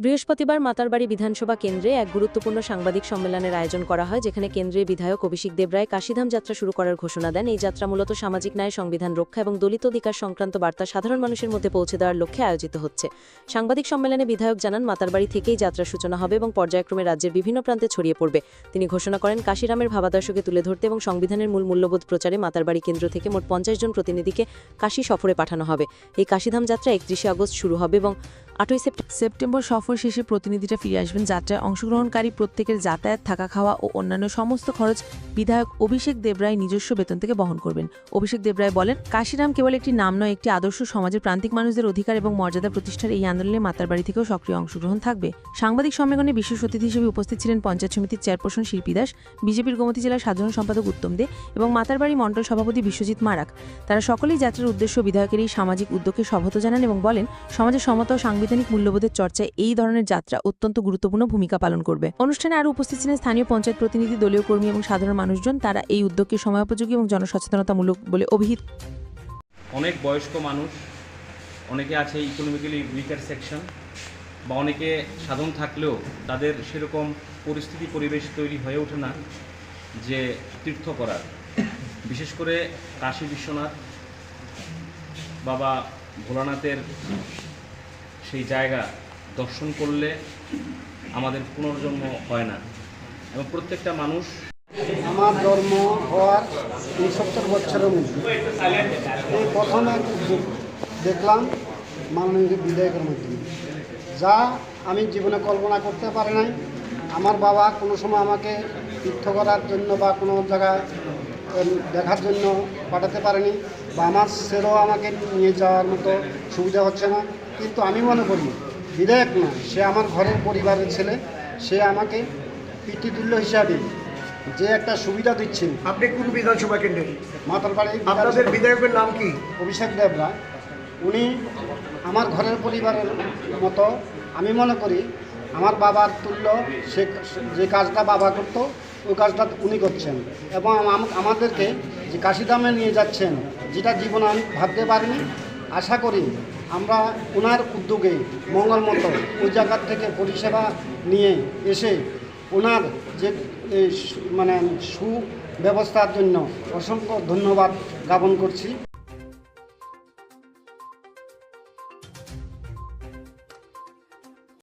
বৃহস্পতিবার মাতারবাড়ি বিধানসভা কেন্দ্রে এক গুরুত্বপূর্ণ সাংবাদিক সম্মেলনের আয়োজন করা হয়, যেখানে কেন্দ্রীয় বিধায়ক অভিষেক দেবরায় কাশীধাম যাত্রা শুরু করার ঘোষণা দেন। এই যাত্রা মূলত সামাজিক ন্যায়, সংবিধান রক্ষা এবং দলিত অধিকার সংক্রান্ত বার্তা সাধারণ মানুষের মধ্যে পৌঁছে দেওয়ার লক্ষ্যে আয়োজিত হচ্ছে। সাংবাদিক সম্মেলনে বিধায়ক জানান, মাতারবাড়ি থেকেই যাত্রার সূচনা হবে এবং পর্যায়ক্রমে রাজ্যের বিভিন্ন প্রান্তে ছড়িয়ে পড়বে। তিনি ঘোষণা করেন, কাশীরামের ভাবাদর্শকে তুলে ধরতে এবং সংবিধানের মূল মূল্যবোধ প্রচারে মাতারবাড়ি কেন্দ্র থেকে মোট 50 জন প্রতিনিধিকে কাশী সফরে পাঠানো হবে। এই কাশীধাম যাত্রা 31 আগস্ট শুরু হবে এবং 8 সেপ্টেম্বর সফর শেষে প্রতিনিধিরা ফিরে আসবেন। যাত্রায় অংশগ্রহণকারী প্রত্যেকের যাতায়াত, থাকা, খাওয়া ও অন্যান্য সমস্ত খরচ বিধায়ক অভিষেক দেবরায় নিজস্ব বেতন থেকে বহন করবেন। অভিষেক দেবরায় বলেন, কাশীরাম কেবল একটি নাম নয়, একটি আদর্শ। সমাজের প্রান্তিক মানুষদের অধিকার এবং মর্যাদা প্রতিষ্ঠার এই আন্দোলনে মাতারবাড়ি থেকেও সক্রিয় অংশগ্রহণ থাকবে। সাংবাদিক সম্মেলনে বিশেষ অতিথি হিসেবে উপস্থিত ছিলেন পঞ্চায়েত সমিতির চেয়ারপারসন শিল্পী দাস, বিজেপির গোমতী জেলার সাধারণ সম্পাদক উত্তম দে এবং মাতারবাড়ি মণ্ডল সভাপতি বিশ্বজিৎ মারাক। তারা সকলেই যাত্রার উদ্দেশ্য, বিধায়কের এই সামাজিক উদ্যোগকে স্বাগত জানান এবং বলেন, সমাজের সমতা ও সাংবিধানিক মূল্যবোধের চর্চায় এই ধরনের যাত্রা অত্যন্ত গুরুত্বপূর্ণ ভূমিকা পালন করবে। অনুষ্ঠানে আরও উপস্থিত ছিলেন স্থানীয় পঞ্চায়েত প্রতিনিধি, দলীয় কর্মী এবং সাধারণ মানুষজন। তারা এই উদ্যোগকে সময়োপযোগী এবং জনসচেতনতামূলক বলে অভিহিত। অনেক বয়স্ক মানুষ, অনেকে আছে ইকোনমিক্যালি উইকার সেকশন, বা অনেকে সাধন থাকলেও তাদের সেরকম পরিস্থিতি পরিবেশ তৈরি হয়ে ওঠে না যে তীর্থ করার। বিশেষ করে কাশী বিশ্বনাথ বাবা ভোলানাথের সেই জায়গা দর্শন করলে আমাদের পুনর্জন্ম হয় না, এবং প্রত্যেকটা মানুষ। আমার জন্ম হওয়ার 70 বছরের মধ্যে এই প্রথম এক উদ্যোগ দেখলাম মাননীয় বিধায়কের মাধ্যমে, যা আমি জীবনে কল্পনা করতে পারি নাই। আমার বাবা কোনো সময় আমাকে তীর্থ করার জন্য বা কোনো জায়গায় দেখার জন্য পাঠাতে পারেনি, বা আমার ছেলেও আমাকে নিয়ে যাওয়ার মতো সুবিধা হচ্ছে না। কিন্তু আমি মনে করি বিধায়ক না, সে আমার ঘরের পরিবারের ছেলে, সে আমাকে পিতৃতুল্য হিসাবে যে একটা সুবিধা দিচ্ছেন। আপনি কোন বিধানসভা কেন্দ্রের? মাতারবাড়ি। আপনাদের বিধায়কের নাম কি? অভিষেক দেবরায়। উনি আমার ঘরের পরিবারের মতো। আমি মনে করি আমার বাবার তুল্য। সে যে কাজটা বাবা করতো ওই কাজটা উনি করছেন, এবং আমাদেরকে যে কাশীধামে নিয়ে যাচ্ছেন, যেটা জীবনে আমি ভাবতে পারিনি। আশা করি আমরা ওনার উদ্যোগে মঙ্গলমতো ওই জায়গার থেকে পরিষেবা নিয়ে এসে ওনার যে সুব্যবস্থার জন্য অসংখ্য ধন্যবাদ জ্ঞাপন করছি।